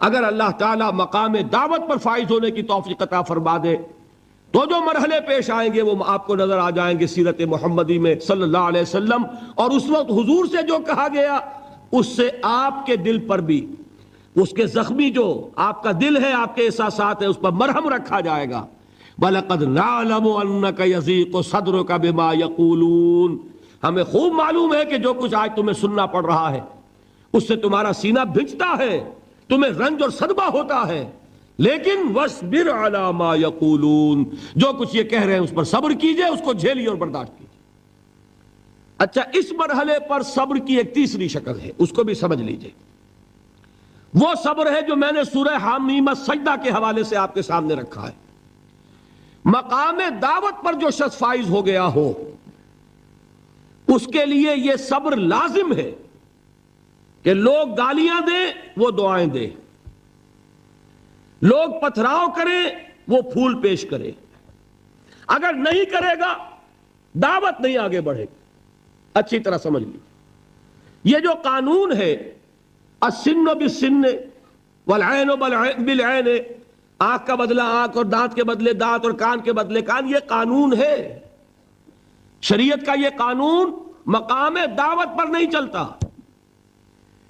اگر اللہ تعالیٰ مقام دعوت پر فائز ہونے کی توفیق عطا فرما دے تو جو مرحلے پیش آئیں گے وہ آپ کو نظر آ جائیں گے سیرت محمدی میں صلی اللہ علیہ وسلم، اور اس وقت حضور سے جو کہا گیا اس سے آپ کے دل پر بھی، اس کے زخمی جو آپ کا دل ہے، آپ کے احساسات ہیں، اس پر مرہم رکھا جائے گا۔ وَلَقَدْ نَعْلَمُ أَنَّكَ يَضِيقُ صَدْرُكَ بِمَا يَقُولُونَ، ہمیں خوب معلوم ہے کہ جو کچھ آج تمہیں سننا پڑ رہا ہے اس سے تمہارا سینہ بھنجتا ہے، تمہیں رنج اور صدمہ ہوتا ہے، لیکن وَاصْبِرْ عَلَى مَا يَقُولُونَ، جو کچھ یہ کہہ رہے ہیں اس پر صبر کیجئے، اس کو جھیلیے اور برداشت کیجئے۔ اچھا، اس مرحلے پر صبر کی ایک تیسری شکل ہے، اس کو بھی سمجھ لیجئے۔ وہ صبر ہے جو میں نے سورہ حامیم السجدہ کے حوالے سے آپ کے سامنے رکھا ہے۔ مقام دعوت پر جو شخص فائز ہو گیا ہو اس کے لیے یہ صبر لازم ہے کہ لوگ گالیاں دیں وہ دعائیں دیں، لوگ پتھراؤ کریں وہ پھول پیش کرے، اگر نہیں کرے گا دعوت نہیں آگے بڑھے گی۔ اچھی طرح سمجھ لیجیے، یہ جو قانون ہے السن بالسن والعین بالعین، آنکھ کا بدلہ آنکھ اور دانت کے بدلے دانت اور کان کے بدلے کان، یہ قانون ہے شریعت کا۔ یہ قانون مقام دعوت پر نہیں چلتا،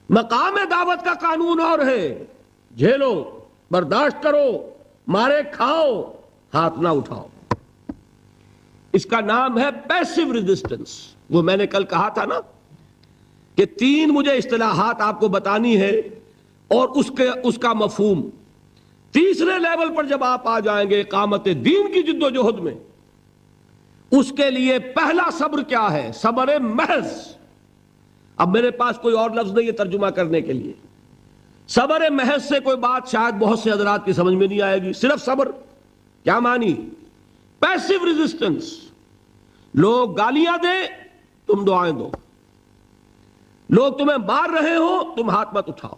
مقام دعوت کا قانون اور ہے، جھیلو، برداشت کرو، مارے کھاؤ، ہاتھ نہ اٹھاؤ۔ اس کا نام ہے پیسو ریزسٹنس۔ وہ میں نے کل کہا تھا نا کہ تین مجھے اصطلاحات آپ کو بتانی ہے اور اس کا مفہوم۔ تیسرے لیول پر جب آپ آ جائیں گے اقامت دین کی جد و جہد میں، اس کے لیے پہلا صبر کیا ہے؟ صبر محض۔ اب میرے پاس کوئی اور لفظ نہیں ہے ترجمہ کرنے کے لیے۔ صبر محض سے کوئی بات شاید بہت سے حضرات کی سمجھ میں نہیں آئے گی۔ صرف صبر کیا معنی؟ Passive resistance. لوگ گالیاں دیں تم دعائیں دو، لوگ تمہیں مار رہے ہو تم ہاتھ مت اٹھاؤ۔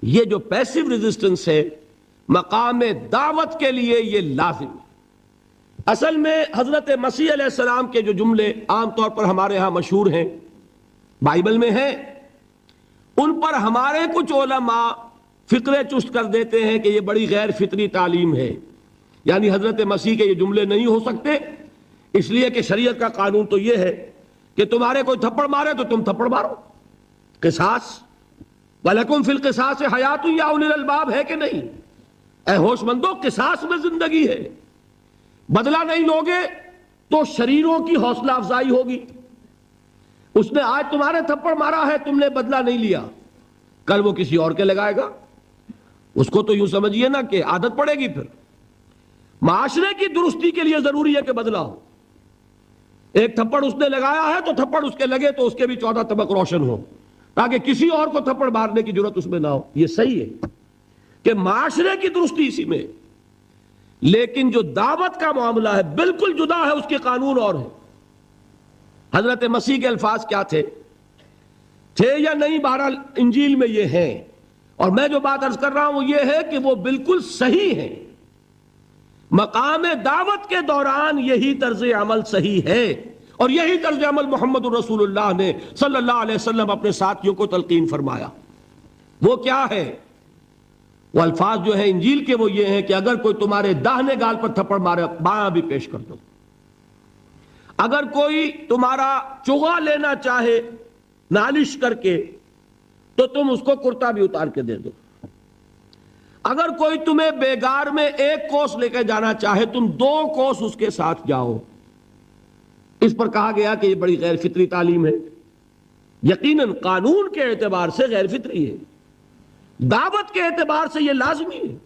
یہ جو پیسو ریزسٹنس ہے مقام دعوت کے لیے یہ لازم ہے۔ اصل میں حضرت مسیح علیہ السلام کے جو جملے عام طور پر ہمارے ہاں مشہور ہیں، بائبل میں ہیں، ان پر ہمارے کچھ علماء فقرے چست کر دیتے ہیں کہ یہ بڑی غیر فطری تعلیم ہے، یعنی حضرت مسیح کے یہ جملے نہیں ہو سکتے، اس لیے کہ شریعت کا قانون تو یہ ہے کہ تمہارے کوئی تھپڑ مارے تو تم تھپڑ مارو۔ قصاص، وَلَكُمْ فِي الْقِصَاصِ حَيَاتٌ يَا أُولِي الْأَلْبَابِ، ہے کہ نہیں؟ اے ہوش مندو، قصاص میں زندگی ہے، بدلہ نہیں لوگے تو شریروں کی حوصلہ افزائی ہوگی۔ اس نے آج تمہارے تھپڑ مارا ہے، تم نے بدلہ نہیں لیا، کل وہ کسی اور کے لگائے گا، اس کو تو یوں سمجھیے نا کہ عادت پڑے گی۔ پھر معاشرے کی درستی کے لیے ضروری ہے کہ بدلہ ہو۔ ایک تھپڑ اس نے لگایا ہے تو تھپڑ اس کے لگے تو اس کے بھی 14 طبق روشن ہو، تاکہ کسی اور کو تھپڑ مارنے کی ضرورت اس میں نہ ہو۔ یہ صحیح ہے کہ معاشرے کی درستی اسی میں، لیکن جو دعوت کا معاملہ ہے بالکل جدا ہے، اس کے قانون اور ہے۔ حضرت مسیح کے الفاظ کیا تھے یا نہیں، بہرحال انجیل میں یہ ہیں، اور میں جو بات عرض کر رہا ہوں وہ یہ ہے کہ وہ بالکل صحیح ہے۔ مقام دعوت کے دوران یہی طرز عمل صحیح ہے، اور یہی طرز عمل محمد الرسول اللہ نے صلی اللہ علیہ وسلم اپنے ساتھیوں کو تلقین فرمایا۔ وہ کیا ہے؟ وہ الفاظ جو ہیں انجیل کے وہ یہ ہیں کہ اگر کوئی تمہارے داہنے گال پر تھپڑ مارے بایاں بھی پیش کر دو، اگر کوئی تمہارا چغا لینا چاہے نالش کر کے تو تم اس کو کرتا بھی اتار کے دے دو، اگر کوئی تمہیں بیگار میں 1 کوس لے کے جانا چاہے تم 2 کوس اس کے ساتھ جاؤ۔ اس پر کہا گیا کہ یہ بڑی غیر فطری تعلیم ہے۔ یقیناً قانون کے اعتبار سے غیر فطری ہے، دعوت کے اعتبار سے یہ لازمی ہے۔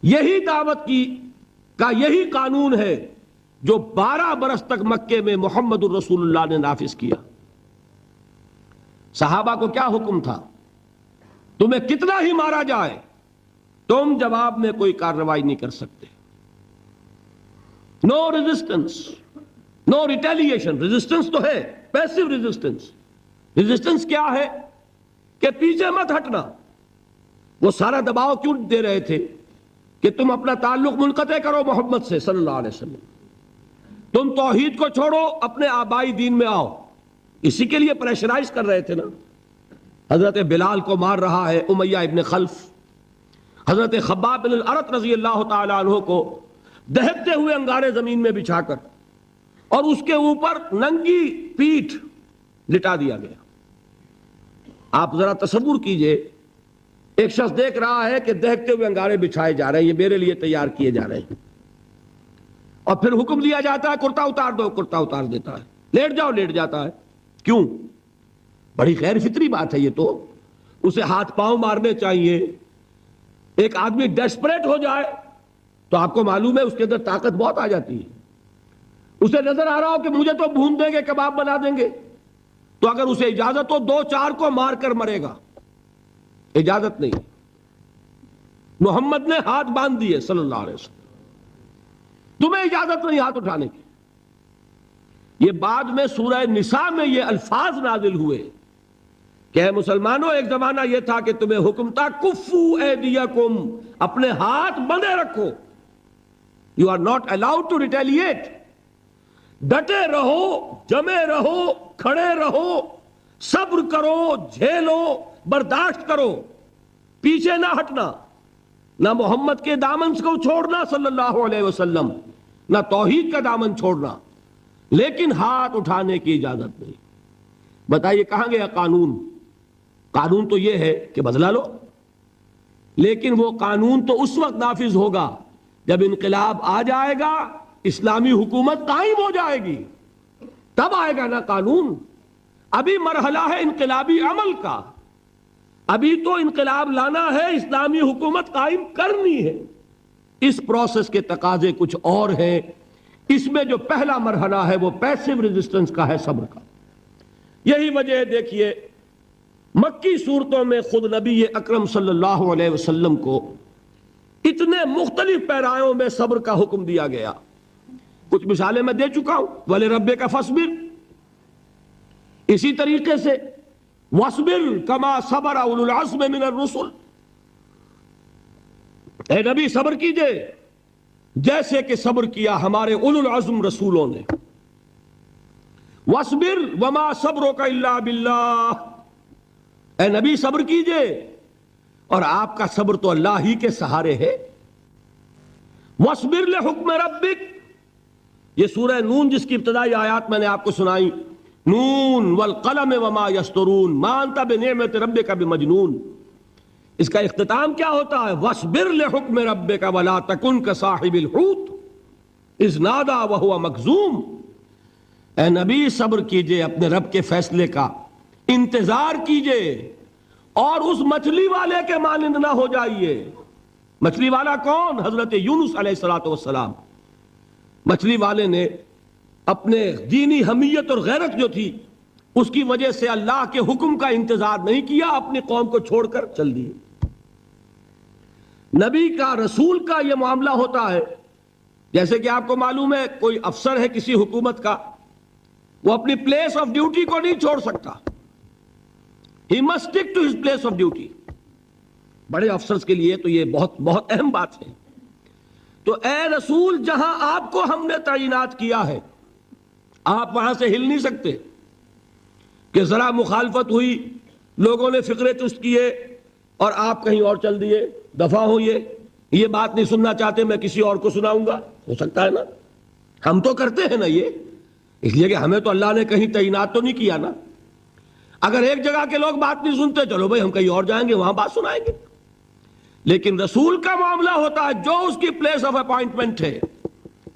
یہی دعوت کا یہی قانون ہے جو 12 برس تک مکے میں محمد الرسول اللہ نے نافذ کیا۔ صحابہ کو کیا حکم تھا؟ تمہیں کتنا ہی مارا جائے تم جواب میں کوئی کارروائی نہیں کر سکتے۔ نو ریزسٹنس، نو ریٹیلیشن۔ ریزسٹنس تو ہے، پیسو ریزسٹنس۔ ریزسٹنس کیا ہے؟ کہ پیچھے مت ہٹنا۔ وہ سارا دباؤ کیوں دے رہے تھے کہ تم اپنا تعلق منقطع کرو محمد سے صلی اللہ علیہ وسلم، تم توحید کو چھوڑو، اپنے آبائی دین میں آؤ۔ اسی کے لیے پریشرائز کر رہے تھے نا۔ حضرت بلال کو مار رہا ہے امیہ ابن خلف، حضرت خباب بن الارت رضی اللہ تعالی عنہ کو دہکتے ہوئے انگارے زمین میں بچھا کر اور اس کے اوپر ننگی پیٹھ لٹا دیا گیا۔ آپ ذرا تصور کیجئے، ایک شخص دیکھ رہا ہے کہ دہکتے ہوئے انگارے بچھائے جا رہے ہیں، یہ میرے لیے تیار کیے جا رہے ہیں، اور پھر حکم دیا جاتا ہے کرتا اتار دو، کرتا اتار دیتا ہے، لیٹ جاؤ، لیٹ جاتا ہے۔ کیوں؟ بڑی غیر فطری بات ہے یہ تو، اسے ہاتھ پاؤں مارنے چاہیے۔ ایک آدمی ڈیسپریٹ ہو جائے تو آپ کو معلوم ہے اس کے اندر طاقت بہت آ جاتی ہے، اسے نظر آ رہا ہو کہ مجھے تو بھون دیں گے، کباب بنا دیں گے، تو اگر اسے اجازت ہو 2-4 کو مار کر مرے گا۔ اجازت نہیں، محمد نے ہاتھ باندھ دیے صلی اللہ علیہ وسلم، تمہیں اجازت نہیں ہاتھ اٹھانے کی۔ یہ بعد میں سورہ نساء میں یہ الفاظ نازل ہوئے کہ اے مسلمانوں، ایک زمانہ یہ تھا کہ تمہیں حکم تھا کفو ایدیکم، اپنے ہاتھ بندھے رکھو، you are not allowed to retaliate, ڈٹے رہو، جمے رہو، کھڑے رہو، صبر کرو، جھیلو، برداشت کرو، پیچھے نہ ہٹنا، نہ محمد کے دامن کو چھوڑنا صلی اللہ علیہ وسلم، نہ توحید کا دامن چھوڑنا، لیکن ہاتھ اٹھانے کی اجازت نہیں۔ بتائیے کہاں گیا قانون؟ قانون تو یہ ہے کہ بدلہ لو، لیکن وہ قانون تو اس وقت نافذ ہوگا جب انقلاب آ جائے گا، اسلامی حکومت قائم ہو جائے گی، تب آئے گا نا قانون۔ ابھی مرحلہ ہے انقلابی عمل کا، ابھی تو انقلاب لانا ہے، اسلامی حکومت قائم کرنی ہے۔ اس پروسیس کے تقاضے کچھ اور ہیں۔ اس میں جو پہلا مرحلہ ہے وہ پیسو ریزسٹنس کا ہے، صبر کا۔ یہی وجہ ہے، دیکھیے مکی صورتوں میں خود نبی اکرم صلی اللہ علیہ وسلم کو اتنے مختلف پیرایوں میں صبر کا حکم دیا گیا۔ کچھ مثالیں میں دے چکا ہوں، وَلِرَبِّكَ فَاصْبِرْ، اسی طریقے سے وَاصْبِرْ كَمَا صَبَرَ أُولُو الْعَزْمِ مِنَ الرُّسُلِ، اے نبی صبر کیجئے جیسے کہ صبر کیا ہمارے اولو العزم رسولوں نے۔ وَاصْبِرْ وَمَا صَبْرُكَ إِلَّا بِاللَّهِ، اے نبی صبر کیجئے، اور آپ کا صبر تو اللہ ہی کے سہارے ہے۔ وَاصْبِرْ لِحُکْمِ رَبِّكَ، یہ سورہ نون جس کی ابتدائی آیات میں نے آپ کو سنائی، نون والقلم وما یسطرون ما انت بنعمت ربک بمجنون، اس کا اختتام کیا ہوتا ہے؟ وَاصْبِرْ لِحُکْمِ رَبِّكَ وَلَا تَكُنْ كَصَاحِبِ الْحُوتِ إِذْ نَادَىٰ وَهُوَ مَكْظُومٌ، اے نبی صبر کیجئے اپنے رب کے فیصلے کا، انتظار کیجئے، اور اس مچھلی والے کے مانند نہ ہو جائیے۔ مچھلی والا کون؟ حضرت یونس علیہ السلام۔ مچھلی والے نے اپنے دینی حمیت اور غیرت جو تھی اس کی وجہ سے اللہ کے حکم کا انتظار نہیں کیا، اپنی قوم کو چھوڑ کر چل دیے۔ نبی کا، رسول کا یہ معاملہ ہوتا ہے، جیسے کہ آپ کو معلوم ہے کوئی افسر ہے کسی حکومت کا، وہ اپنی پلیس آف ڈیوٹی کو نہیں چھوڑ سکتا، he must stick to his place of duty. بڑے افسرز کے لیے تو یہ بہت بہت اہم بات ہے۔ تو اے رسول، جہاں آپ کو ہم نے تعینات کیا ہے آپ وہاں سے ہل نہیں سکتے کہ ذرا مخالفت ہوئی، لوگوں نے فقرے چست کیے اور آپ کہیں اور چل دیے، دفع ہوئے، یہ بات نہیں سننا چاہتے، میں کسی اور کو سناؤں گا، ہو سکتا ہے نا؟ ہم تو کرتے ہیں نا یہ، اس لیے کہ ہمیں تو اللہ نے کہیں تعینات تو نہیں کیا نا۔ اگر ایک جگہ کے لوگ بات نہیں سنتے، چلو بھائی ہم کہیں اور جائیں گے، وہاں بات سنائیں گے۔ لیکن رسول کا معاملہ ہوتا ہے جو اس کی پلیس آف اپوائنٹمنٹ ہے،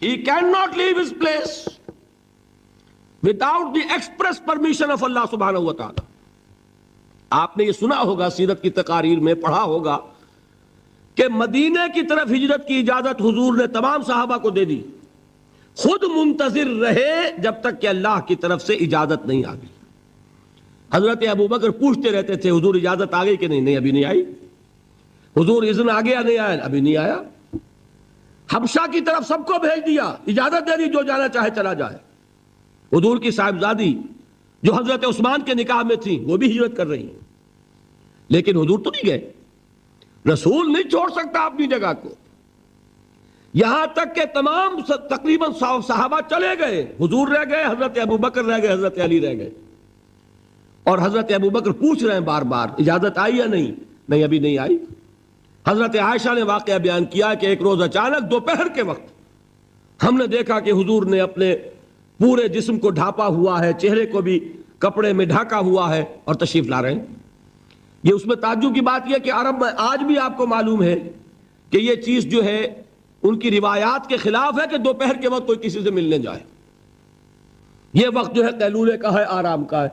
he cannot leave his place without the express permission of Allah سبحانہ وتعالی۔ آپ نے یہ سنا ہوگا، سیرت کی تقاریر میں پڑھا ہوگا کہ مدینے کی طرف ہجرت کی اجازت حضور نے تمام صحابہ کو دے دی، خود منتظر رہے جب تک کہ اللہ کی طرف سے اجازت نہیں آ گئی۔ حضرت ابوبکر پوچھتے رہتے تھے حضور اجازت آ گئی کہ نہیں؟ نہیں ابھی نہیں آئی۔ حضور اذن آ گیا؟ نہیں آیا، ابھی نہیں آیا۔ حبشہ کی طرف سب کو بھیج دیا، اجازت دے دی جو جانا چاہے چلا جائے۔ حضور کی صاحبزادی جو حضرت عثمان کے نکاح میں تھی وہ بھی ہجرت کر رہی ہیں، لیکن حضور تو نہیں گئے۔ رسول نہیں چھوڑ سکتا اپنی جگہ کو، یہاں تک کہ تمام تقریباً صحابہ چلے گئے، حضور رہ گئے، حضرت ابوبکر رہ گئے، حضرت علی رہ گئے، اور حضرت ابوبکر پوچھ رہے ہیں بار بار اجازت آئی یا نہیں؟ نہیں ابھی نہیں آئی۔ حضرت عائشہ نے واقعہ بیان کیا کہ ایک روز اچانک دوپہر کے وقت ہم نے دیکھا کہ حضور نے اپنے پورے جسم کو ڈھانپا ہوا ہے، چہرے کو بھی کپڑے میں ڈھانکا ہوا ہے اور تشریف لا رہے ہیں۔ یہ اس میں تعجب کی بات یہ کہ عرب میں آج بھی آپ کو معلوم ہے کہ یہ چیز جو ہے ان کی روایات کے خلاف ہے کہ دوپہر کے وقت کوئی کسی سے ملنے جائے. یہ وقت جو ہے قیلولے کا ہے، آرام کا ہے.